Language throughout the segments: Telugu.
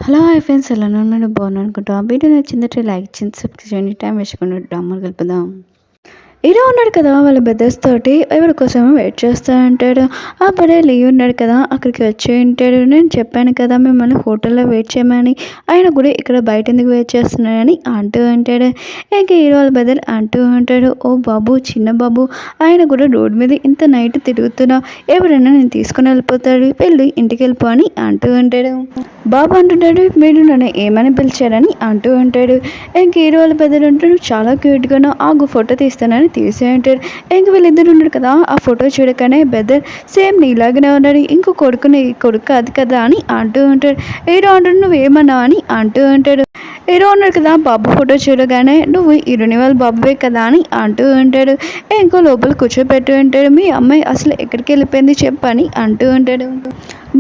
హలో హాయ్ ఫ్రెండ్స్, ఎలా ఉన్నారు? బాగున్నాను అనుకుంటా. వీడియో నచ్చిందంటే లైక్ చేయండి, సబ్స్క్రైబ్ చేయండి. టైం వేసుకుని డ్రామాలు కలుపుదాం. హీరో ఉన్నాడు కదా, వాళ్ళ బ్రదర్స్ తోటి ఎవరి కోసం వెయిట్ చేస్తూ ఉంటాడు. అప్పుడే లీ ఉన్నాడు కదా, అక్కడికి వచ్చి ఉంటాడు. నేను చెప్పాను కదా మిమ్మల్ని హోటల్లో వెయిట్ చేయమని, ఆయన కూడా ఇక్కడ బయట ఎందుకు వెయిట్ చేస్తున్నాడని అంటూ ఉంటాడు. ఇంకా హీరో వాళ్ళ బ్రదర్ అంటూ ఉంటాడు, ఓ బాబు, చిన్న బాబు, ఆయన కూడా రోడ్డు మీద ఇంత నైట్ తిరుగుతున్నా, ఎవరైనా నేను తీసుకుని వెళ్ళిపోతాడు, వెళ్ళి ఇంటికి వెళ్ళిపో అని అంటూ ఉంటాడు. బాబు అంటుంటాడు, మీరు నన్ను ఏమని పిలిచారని అంటూ ఉంటాడు. ఇంక హీరో వాళ్ళ బ్రదర్ అంటాడు, చాలా క్యూట్గానో ఆగు ఫోటో తీస్తానని తీసే ఉంటాడు. ఇంక వీళ్ళిద్దరు ఉన్నాడు కదా, ఆ ఫోటో చూడగానే బ్రదర్ సేమ్ నీలాగానే ఉన్నాడు, ఇంకో కొడుకుని కొడుకు అది కదా అని అంటూ ఉంటాడు. హీరో అంటాడు, నువ్వేమన్నావు అని అంటూ ఉంటాడు. హీరో ఉన్నాడు కదా, బాబు ఫోటో చూడగానే నువ్వు హీరోని వాళ్ళ బాబువే కదా అని అంటూ ఉంటాడు. ఇంకో లోపల కూర్చోబెట్టు ఉంటాడు. మీ అమ్మాయి అసలు ఎక్కడికి వెళ్ళిపోయింది చెప్పని అంటూ ఉంటాడు.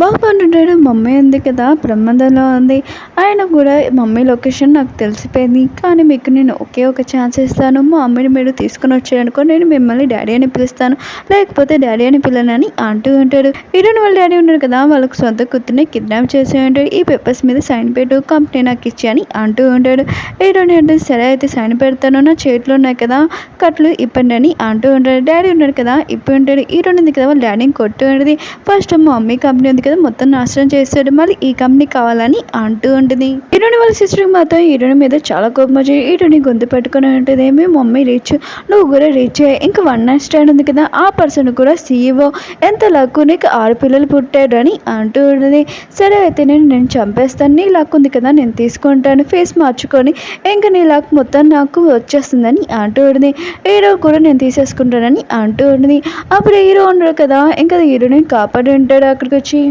బాబు అంటుంటాడు, మమ్మీ ఉంది కదా బ్రహ్మందంలో ఉంది, ఆయన కూడా మమ్మీ లొకేషన్ నాకు తెలిసిపోయింది, కానీ మీకు నేను ఒకే ఒక ఛాన్స్ ఇస్తాను, మా అమ్మని మీరు తీసుకుని వచ్చారనుకో నేను మిమ్మల్ని డాడీ అని పిలుస్తాను, లేకపోతే డాడీ అని పిల్లనని అంటూ ఉంటాడు. హీరోని వాళ్ళ డాడీ ఉన్నాడు కదా, వాళ్ళకు సొంత కూతుర్ని కిడ్నాప్ చేసి ఉంటాడు. ఈ పేపర్స్ మీద సైన్ పెట్టు, కంపెనీ నాకు ఇచ్చి అని అంటూ ఉంటాడు. హీరోని అంటే సరే అయితే సైన్ పెడతాను, నా చేతిలో ఉన్నాయి కదా కట్లు ఇప్పండి అని అంటూ ఉంటాడు. డాడీ ఉన్నాడు కదా ఇప్పి ఉంటాడు. హీరోని ఉంది కదా వాళ్ళ డాడీని కొట్టు ఉంటుంది. ఫస్ట్ మా మమ్మీ కంపెనీ ఉంది కదా మొత్తం నాశనం చేస్తాడు, మళ్ళీ ఈ కంపెనీ కావాలని అంటూ ఉంటుంది. హీరోని వాళ్ళ సిస్టర్కి మాత్రం హీరోని మీద చాలా కోపం వచ్చి హీరోని గొంతు పెట్టుకుని ఉంటుంది. మీ మమ్మీ రీచ్, నువ్వు కూడా రీచ్ అయ్యి ఇంకా వన్ నైట్ స్టాండ్ ఉంది కదా, ఆ పర్సన్ కూడా సీఈఓ, ఎంత లక్కు నీకు 6 పిల్లలు పుట్టాడు అని అంటూ ఉంటుంది. సరే అయితే నేను చంపేస్తాను, నీ లక్ ఉంది కదా నేను తీసుకుంటాను, ఫేస్ మార్చుకొని ఇంకా నీ లక్ మొత్తం నాకు వచ్చేస్తుందని అంటూ ఉంటుంది. హీరో కూడా నేను తీసేసుకుంటానని అంటూ ఉంటుంది. అప్పుడు హీరో ఉన్నాడు కదా, ఇంకా హీరోని కాపాడి ఉంటాడు. అక్కడికి వచ్చి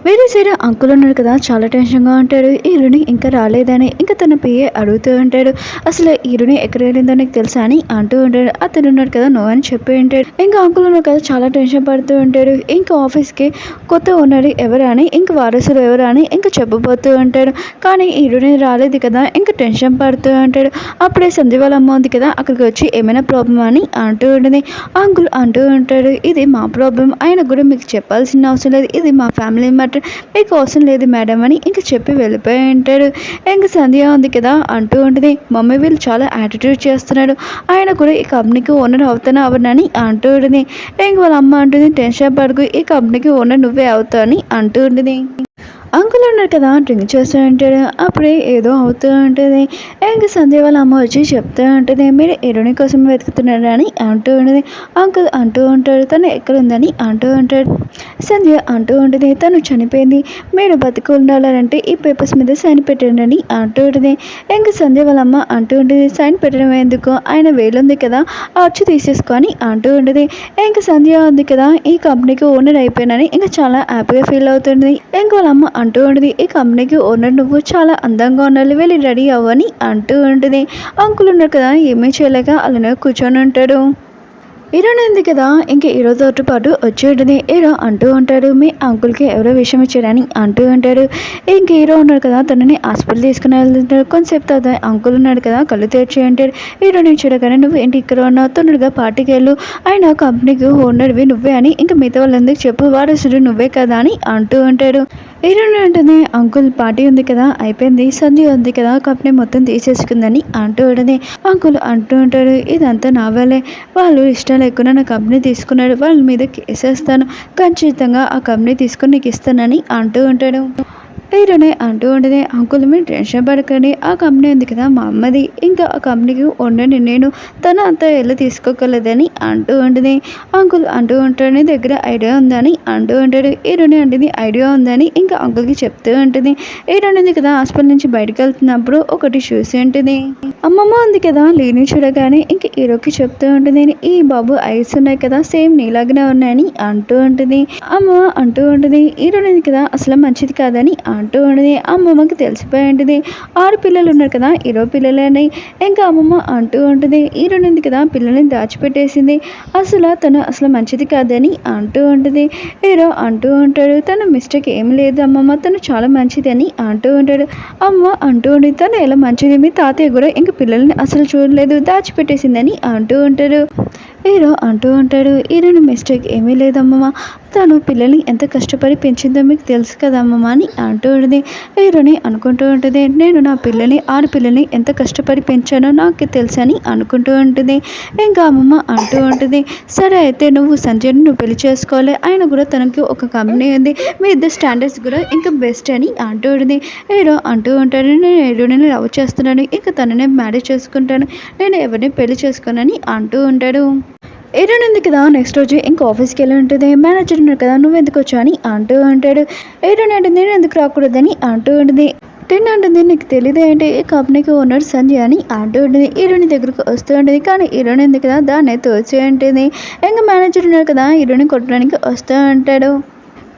వేరే సైడ్ అంకుల్ ఉన్నాడు కదా, చాలా టెన్షన్గా ఉంటాడు. హీరోని ఇంకా రాలేదని ఇంకా తన పిఏ అడుగుతూ ఉంటాడు, అసలు హీరోని ఎక్కడ వెళ్ళిందో నీకు తెలుసా అని అంటూ ఉంటాడు. అతను ఉన్నాడు కదా నో అని చెప్పి ఉంటాడు. ఇంకా అంకుల్ ఉన్నాడు కదా చాలా టెన్షన్ పడుతూ ఉంటాడు. ఇంకా ఆఫీస్కి కొత్త ఓనర్ ఎవరు అని ఇంకా వారసులు ఎవరు అని ఇంకా చెప్పబోతూ ఉంటాడు. కానీ హీరోని రాలేదు కదా, ఇంకా టెన్షన్ పడుతూ ఉంటాడు. అప్పుడే సంధ్య వాళ్ళ అమ్మ ఉంది కదా, అక్కడికి వచ్చి ఏమైనా ప్రాబ్లం అని అంటూ ఉంటుంది. అంకుల్ అంటూ ఉంటాడు, ఇది మా ప్రాబ్లం, ఆయన కూడా మీకు చెప్పాల్సిన అవసరం లేదు, ఇది మా ఫ్యామిలీ మ్యాటర్, మీకు అవసరం లేదు మేడం అని ఇంకా చెప్పి వెళ్ళిపోయి ఉంటాడు. ఇంకా సంధ్య ఉంది కదా అంటూ ఉంటుంది, మమ్మీ వీళ్ళు చాలా యాటిట్యూడ్ చేస్తున్నాడు, ఆయన కూడా ఈ కంపెనీకి ఓనర్ అవుతాను అవనని అంటూ ఉంటుంది. ఇంక వాళ్ళ అమ్మ అంటుంది, టెన్షన్ పడుకు, ఈ కంపెనీకి ఓనర్ నువ్వే అవుతావు అని అంటూ ఉంటుంది. అంకుల్ ఉన్నాడు కదా డ్రింక్ చేస్తూ ఉంటాడు. అప్పుడే ఏదో అవుతూ ఉంటుంది. ఇంకా సంధ్య వాళ్ళ అమ్మ వచ్చి చెప్తూ ఉంటుంది, మీరు హీరోని కోసం వెతుకుతున్నాడు అని అంటూ ఉంటుంది. అంకుల్ అంటూ ఉంటాడు, తను ఎక్కడ ఉందని అంటూ ఉంటాడు. సంధ్య అంటూ ఉంటుంది, తను చనిపోయింది, మీరు బతికి ఉండాలంటే ఈ పేపర్స్ మీద సైన్ పెట్టండి అని అంటూ ఉంటుంది. ఇంకా సంధ్య వాళ్ళ అమ్మ అంటూ ఉంటుంది, సైన్ పెట్టడం ఎందుకు, ఆయన వేలుంది కదా ఆ అచ్చు తీసేసుకొని అంటూ ఉంటుంది. ఇంకా సంధ్య ఉంది కదా ఈ కంపెనీకి ఓనర్ అయిపోయినని ఇంకా చాలా హ్యాపీగా ఫీల్ అవుతుంది. ఇంకా వాళ్ళ అమ్మ అంటూ ఉంటుంది, ఈ కంపెనీకి ఓనర్ నువ్వు చాలా అందంగా ఉండాలి, వెళ్ళి రెడీ అవ్వని అంటూ ఉంటుంది. అంకుల్ ఉన్నారు కదా ఏమీ చేయలేక అలానే కూర్చొని ఉంటాడు. హీరోని ఉంది కదా ఇంకా హీరోతో పాటు వచ్చి ఉంటుంది. హీరో అంటూ ఉంటాడు, మీ అంకుల్కి ఎవరో విషయం ఇచ్చారని అంటూ ఉంటాడు. ఇంక హీరో ఉన్నాడు కదా తనని హాస్పిటల్ తీసుకుని వెళ్తుంటాడు. కొంతసేపు తర్వాత అంకుల్ ఉన్నాడు కదా కళ్ళు తెరిచి అంటాడు. హీరోని చూడగానే నువ్వు ఏంటి ఇక్కడ ఉన్నావు, తొందరగా పార్టీకి వెళ్ళు, ఆయన కంపెనీకి ఓనర్వి నువ్వే అని ఇంకా మిగతా వాళ్ళందరికీ చెప్పు, వారసుడు నువ్వే కదా అని అంటూ ఉంటాడు. హీరోని ఉంటుంది, అంకుల్ పార్టీ ఉంది కదా అయిపోయింది, సంధ్య ఉంది కదా కంపెనీ మొత్తం తీసేసుకుందని అంటూ ఉంటుంది. అంకుల్ అంటూ ఉంటాడు, ఇదంతా నా వల్లే, వాళ్ళు ఇష్టం లేకుండా నా కంపెనీ తీసుకున్నాడు, వాళ్ళ మీద కేసేస్తాను, ఖచ్చితంగా ఆ కంపెనీ తీసుకుని నీకు ఇస్తానని అంటూ ఉంటాడు. హీరోనే అంటూ ఉంటుంది, అంకుల్ మీరు టెన్షన్ పడకండి, ఆ కంపెనీ ఉంది కదా మా అమ్మది, ఇంకా ఆ కంపెనీకి ఉండండి, నేను తను అంతా వెళ్ళి తీసుకోగలదని అంటూ ఉంటుంది. అంకుల్ అంటూ ఉంటాడు, నీ దగ్గర ఐడియా ఉందని అంటూ ఉంటాడు. హీరోని అంటుంది ఐడియా ఉందని ఇంకా అంకుల్కి చెప్తూ ఉంటుంది. హీరోని ఉంది కదా హాస్పిటల్ నుంచి బయటకు వెళ్తున్నప్పుడు ఒకటి చూసి ఉంటుంది. అమ్మమ్మ ఉంది కదా లేని చూడగానే ఇంకా హీరోకి చెప్తూ ఉంటుంది, ఈ బాబు ఐస్ ఉన్నాయి కదా సేమ్ నీలాగానే ఉన్నాయని అంటూ ఉంటుంది. అమ్మ అంటూ ఉంటుంది, హీరోని ఉంది కదా అసలు మంచిది కాదని అంటూ ఉంటుంది. అమ్మమ్మకి తెలిసిపోయి ఉంటుంది, 6 పిల్లలు ఉన్నారు కదా హీరో పిల్లలని ఇంకా అమ్మమ్మ అంటూ ఉంటుంది, హీరోని ఉంది కదా పిల్లల్ని దాచిపెట్టేసింది, తను అసలు మంచిది కాదని అంటూ ఉంటుంది. హీరో అంటూ ఉంటాడు, తన మిస్టేక్ ఏం లేదు అమ్మమ్మ, తను చాలా మంచిది అని అంటూ ఉంటాడు. అమ్మ అంటూ ఉండి, తను ఎలా మంచిది, మీ తాతయ్య కూడా ఇంక పిల్లల్ని అసలు చూడలేదు, దాచిపెట్టేసిందని అంటూ ఉంటాడు. హీరో అంటూ ఉంటాడు, హీరోని మిస్టేక్ ఏమీ లేదమ్మమ్మ, తను పిల్లల్ని ఎంత కష్టపడి పెంచిందో మీకు తెలుసు కదా అమ్మమ్మ అని అంటూ ఉంటుంది. హీరోని అనుకుంటూ ఉంటుంది, నేను నా పిల్లల్ని ఆడపిల్లల్ని ఎంత కష్టపడి పెంచానో నాకు తెలుసు అని అనుకుంటూ ఉంటుంది. ఇంకా అమ్మమ్మ అంటూ ఉంటుంది, సరే అయితే నువ్వు సంజయ్ని నువ్వు పెళ్లి చేసుకోవాలి, ఆయన కూడా తనకి ఒక కంపెనీ ఉంది, మీ ఇద్దరు స్టాండర్డ్స్ కూడా ఇంకా బెస్ట్ అని అంటూ ఉంటుంది. హీరో అంటూ ఉంటాడు, నేను హీరోని లవ్ చేస్తున్నాను, ఇంకా తననే మ్యారేజ్ చేసుకుంటాను, నేను ఎవరిని పెళ్లి చేసుకోనని అంటూ ఉంటాడు. హీరోయిన్ ఉంది కదా నెక్స్ట్ రోజు ఇంకా ఆఫీస్కి వెళ్ళి ఉంటుంది. మేనేజర్ ఉన్నారు కదా నువ్వు ఎందుకు వచ్చావు అని అంటూ ఉంటాడు. హీరోయిన్ అంటే నేను ఎందుకు రాకూడదని అంటూ ఉంటుంది. టెన్ అంటుంది, నీకు తెలియదు ఏంటి ఈ కంపెనీకి ఓనర్ సంజయ్ అని అంటూ ఉంటుంది. హీరోయిన్ దగ్గరకు వస్తూ ఉంటుంది, కానీ హీరోయిన్ ఉంది కదా దాన్ని తోచే ఉంటుంది. ఇంకా మేనేజర్ ఉన్నారు కదా హీరోయిన్ కొట్టడానికి వస్తూ ఉంటాడు.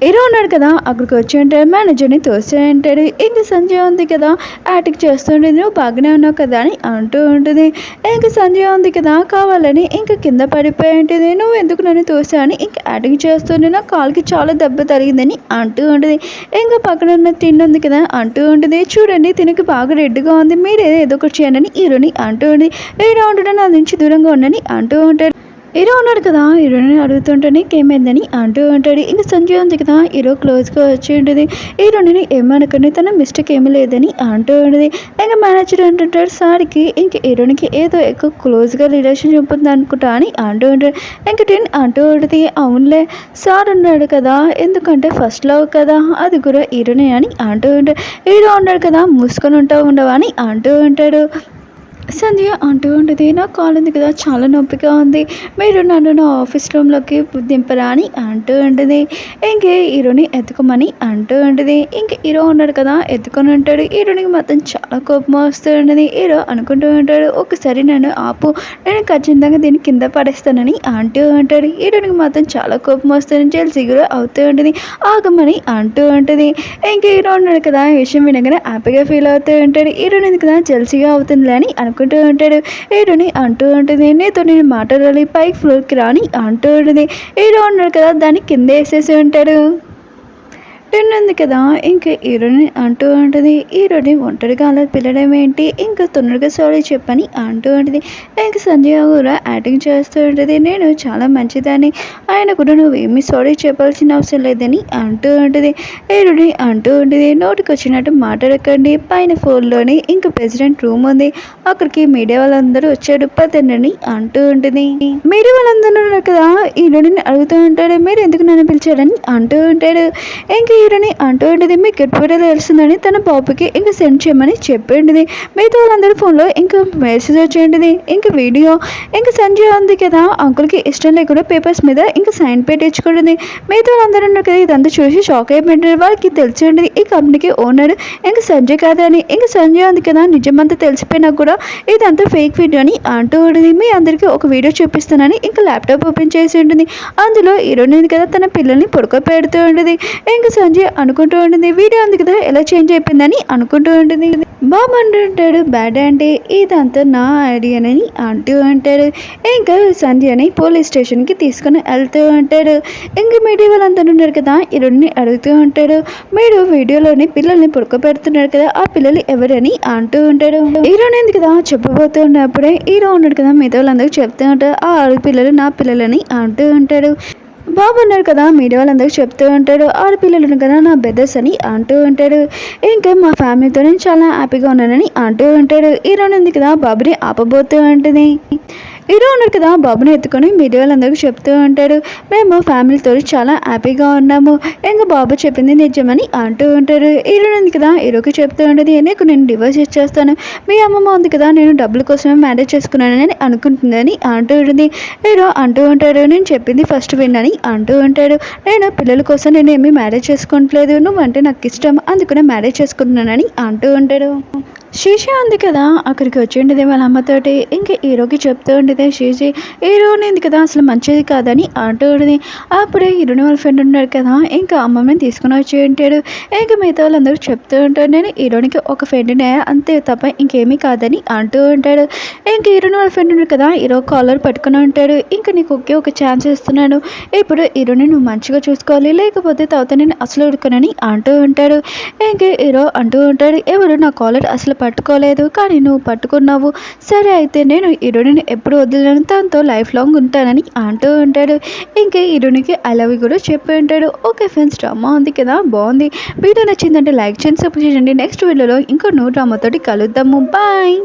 హీరో ఉన్నాడు కదా అక్కడికి వచ్చి ఉంటాడు, మేనేజర్ని తోస్తే అంటాడు. ఇంక సంజయ్ ఉంది కదా యాక్టింగ్ చేస్తుండేది, నువ్వు బాగానే ఉన్నావు కదా అని అంటూ ఉంటుంది. ఇంక సంజయ్ ఉంది కదా కావాలని ఇంక కింద పడిపోయి ఉంటుంది, నువ్వు ఎందుకు నన్ను తోసా అని ఇంక యాక్టింగ్ చేస్తుండే, నా కాలుకి చాలా దెబ్బ తగిలిందని అంటూ ఉంటుంది. ఇంకా పక్కన ఉన్న తిండి ఉంది కదా అంటూ ఉంటుంది, చూడండి తినకి బాగా రెడ్గా ఉంది, మీరే ఏదో ఒకటి చేయండి హీరోని అంటూ ఉంటుంది. హీరో ఉంటాడు, నా నుంచి దూరంగా ఉండని అంటూ ఉంటాడు. హీరో ఉన్నాడు కదా హీరోని అడుగుతుంటే నీకేమైందని అంటూ ఉంటాడు. ఇంకా సంజయ్ ఉంది కదా హీరో క్లోజ్గా వచ్చి ఉంటుంది. హీరోని ఏమనుకుని తన మిస్టేక్ ఏమీ లేదని అంటూ ఉంటుంది. ఇంకా మేనేజర్ అంటుంటాడు, సార్కి ఇంక హీరోనికి ఏదో ఎక్కువ క్లోజ్గా రిలేషన్షిప్ ఉంది అనుకుంటా అని అంటూ ఉంటాడు. ఇంక టెన్ అంటూ ఉంటుంది, అవునులే సార్ ఉన్నాడు కదా ఎందుకంటే ఫస్ట్ లవ్ కదా అది కూడా హీరోనే అని అంటూ ఉంటాడు. హీరో ఉన్నాడు కదా మూసుకొని ఉండవా అని అంటూ ఉంటాడు. సంధ్య అంటూ ఉంటుంది, నా కాలు ఉంది కదా చాలా నొప్పిగా ఉంది, మీరు నన్ను నా ఆఫీస్ రూమ్లోకి దింపరా అని అంటూ ఉంటుంది. ఇంకే హీరోని ఎత్తుకోమని అంటూ ఉంటుంది. ఇంక హీరో ఉన్నాడు కదా ఎత్తుకొని ఉంటాడు. హీరోనికి మాత్రం చాలా కోపం వస్తూ ఉంటుంది. హీరో అనుకుంటూ ఉంటాడు, ఒకసారి నన్ను ఆపు, నేను ఖచ్చితంగా దీన్ని కింద పడేస్తానని అంటూ ఉంటాడు. హీరోనికి మాత్రం చాలా కోపం వస్తుంది, జెల్సీ కూడా అవుతూ ఉంటుంది, ఆగమని అంటూ ఉంటుంది. ఇంక హీరో ఉన్నాడు కదా ఈ విషయం వినగానే హ్యాపీగా ఫీల్ అవుతూ ఉంటాడు. హీరోని కదా జెల్సీగా అవుతుంది అని అనుకుంటూ ఉంటాడు. హీరోని అంటూ ఉంటుంది, నీతో నేను మాట్లాడాలి పైకి ఫ్లోర్కి రాని అంటూ ఉంటుంది. హీరో ఉన్నాడు కదా దాన్ని కింద వేసేసి ఉంటాడు. టెన్ ఉంది కదా ఇంకా హీరోని అంటూ ఉంటుంది, హీరోని ఒంటరిగా అలా పిల్లడం ఏంటి, ఇంకా తొందరగా సారీ చెప్పని అంటూ ఉంటుంది. ఇంకా సంజయ్ కూడా యాక్టింగ్ చేస్తూ ఉంటుంది, నేను చాలా మంచిదాన్ని, ఆయన కూడా నువ్వు ఏమీ సారీ చెప్పాల్సిన అవసరం లేదని అంటూ ఉంటుంది. హీరోని అంటూ ఉంటుంది, నోటికి వచ్చినట్టు మాట్లాడకండి, పైన ఫోన్లోని ఇంకా ప్రెసిడెంట్ రూమ్ ఉంది, అక్కడికి మీడియా వాళ్ళందరూ వచ్చాడు పదండి అంటూ ఉంటుంది. మీడియా వాళ్ళందరూ ఉన్నారు కదా హీరోని అడుగుతూ ఉంటాడు, మీరు ఎందుకు నన్ను పిలిచారని అంటూ ఉంటాడు. ఇంకా హీరోని అంటూ ఉంటుంది, మీకు గెట్ ఫోటో తెలుస్తుందని తన బాబుకి ఇంకా సెండ్ చేయమని చెప్పింది. మిగతా వాళ్ళందరూ ఫోన్లో ఇంకా మెసేజ్ వచ్చేయండి, ఇంకా వీడియో ఇంకా సంజయ్ ఉంది కదా అంకుల్కి ఇష్టం లేకుండా పేపర్స్ మీద ఇంకా సైన్ పెట్టించుకుంటుంది. మిగతా వాళ్ళందరూ ఉన్నారు కదా ఇదంతా చూసి షాక్ అయిపోయింది. వాళ్ళకి తెలిసి ఉంటుంది ఈ కంపెనీకి ఓనర్ ఇంకా సంజయ్ కాదని. ఇంకా సంజయ్ ఉంది కదా నిజమంతా తెలిసిపోయినా కూడా ఇదంతా ఫేక్ వీడియో అని అంటూ ఉంటుంది. మీ అందరికీ ఒక వీడియో చూపిస్తానని ఇంకా ల్యాప్టాప్ ఓపెన్ చేసి ఉంటుంది. అందులో హీరోయిన్ ఉంది కదా తన పిల్లల్ని పడుకోబెడుతూ ఉంటుంది. ఇంకా సంజయ్ అనుకుంటూ ఉంటుంది, వీడియో ఉంది కదా ఎలా చేంజ్ అయిపోయిందని అనుకుంటూ ఉంటుంది. బాబు అంటుంటాడు, బ్యాడ్ అంటే ఇదంతా నా ఐడియానని అంటూ అంటాడు. ఇంకా సంధ్యని పోలీస్ స్టేషన్కి తీసుకుని వెళ్తూ ఉంటాడు. ఇంకా మీడియా వాళ్ళంతా ఉన్నారు కదా హీరోని అడుగుతూ ఉంటాడు, మీరు వీడియోలోని పిల్లల్ని పడుకోబెడుతున్నారు కదా ఆ పిల్లలు ఎవరని అంటూ ఉంటాడు. హీరోని ఉంది కదా చెప్పబోతూ ఉన్నప్పుడే హీరో ఉన్నాడు కదా మిగతా వాళ్ళందరూ చెప్తూ ఉంటారు, ఆ ఆడపిల్లలు నా పిల్లలని అంటూ ఉంటాడు. బాబు ఉన్నారు కదా మీడియా వాళ్ళందరూ చెప్తూ ఉంటాడు, ఆడపిల్లలు కదా నా బ్రదర్స్ అని అంటూ ఉంటాడు. ఇంకా మా ఫ్యామిలీతో నేను చాలా హ్యాపీగా ఉన్నానని అంటూ ఉంటాడు. హీరోయిన్ ఉంది కదా బాబుని ఆపబోతూ ఉంటుంది. హీరో ఉన్నారు కదా బాబుని ఎత్తుకొని మీడియా వాళ్ళందరికీ చెప్తూ ఉంటాడు, మేము ఫ్యామిలీతో చాలా హ్యాపీగా ఉన్నాము, ఇంకా బాబు చెప్పింది నిజమని అంటూ ఉంటారు. హీరోయిన్ ఉంది కదా హీరోకి చెప్తూ ఉంటుంది, నీకు నేను డివోర్స్ ఇచ్చేస్తాను, మీ అమ్మమ్మ ఉంది కదా నేను డబ్బుల కోసమే మ్యారేజ్ చేసుకున్నానని అనుకుంటుందని అంటూ ఉంటుంది. హీరో అంటూ ఉంటాడు, నేను చెప్పింది ఫస్ట్ విన్నని అంటూ ఉంటాడు, నేను పిల్లల కోసం నేను ఏమీ మ్యారేజ్ చేసుకోవట్లేదు, నువ్వంటే నాకు ఇష్టం అందుకనే మ్యారేజ్ చేసుకుంటున్నానని అంటూ ఉంటాడు. శీషి ఉంది కదా అక్కడికి వచ్చి ఉండేది వాళ్ళ అమ్మతోటి. ఇంకా హీరోకి చెప్తూ ఉండేది శీషి హీరోని ఉంది కదా అసలు మంచిది కాదని అంటూ ఉండేది. అప్పుడే హీరోని వాళ్ళ ఫ్రెండ్ ఉన్నాడు కదా ఇంకా అమ్మమ్మని తీసుకుని వచ్చి ఉంటాడు. ఇంకా మిగతా వాళ్ళందరూ చెప్తూ ఉంటాడు, నేను హీరోనికి ఒక ఫ్రెండ్నే అంతే తప్ప ఇంకేమీ కాదని అంటూ ఉంటాడు. ఇంకా హీరోని వాళ్ళ ఫ్రెండ్ ఉన్నాడు కదా హీరో కాలర్ పట్టుకుని ఉంటాడు, ఇంకా నీకు ఒకే ఒక ఛాన్స్ ఇస్తున్నాను, ఇప్పుడు హీరోని నువ్వు మంచిగా చూసుకోవాలి లేకపోతే తర్వాత నేను అసలు ఉడుకునని అంటూ ఉంటాడు. ఇంకా హీరో అంటూ ఉంటాడు, ఎవరు నా కాలర్ అసలు పట్టుకోలేదు, కానీ నువ్వు పట్టుకున్నావు. సరే అయితే నేను హీరోని ఎప్పుడు వదిలేను, తనతో లైఫ్ లాంగ్ ఉంటానని అంటూ ఉంటాడు. ఇంకా హీరోనికి ఐ లవ్ యూ కూడా చెప్పి ఉంటాడు. ఓకే ఫ్రెండ్స్, డ్రామా ఉంది కదా, బాగుంది. వీడియో నచ్చిందంటే లైక్ చేయండి, సబ్స్క్రైబ్ చేయండి. నెక్స్ట్ వీడియోలో ఇంకో న్యూ డ్రామాతోటి కలుద్దాము. బాయ్.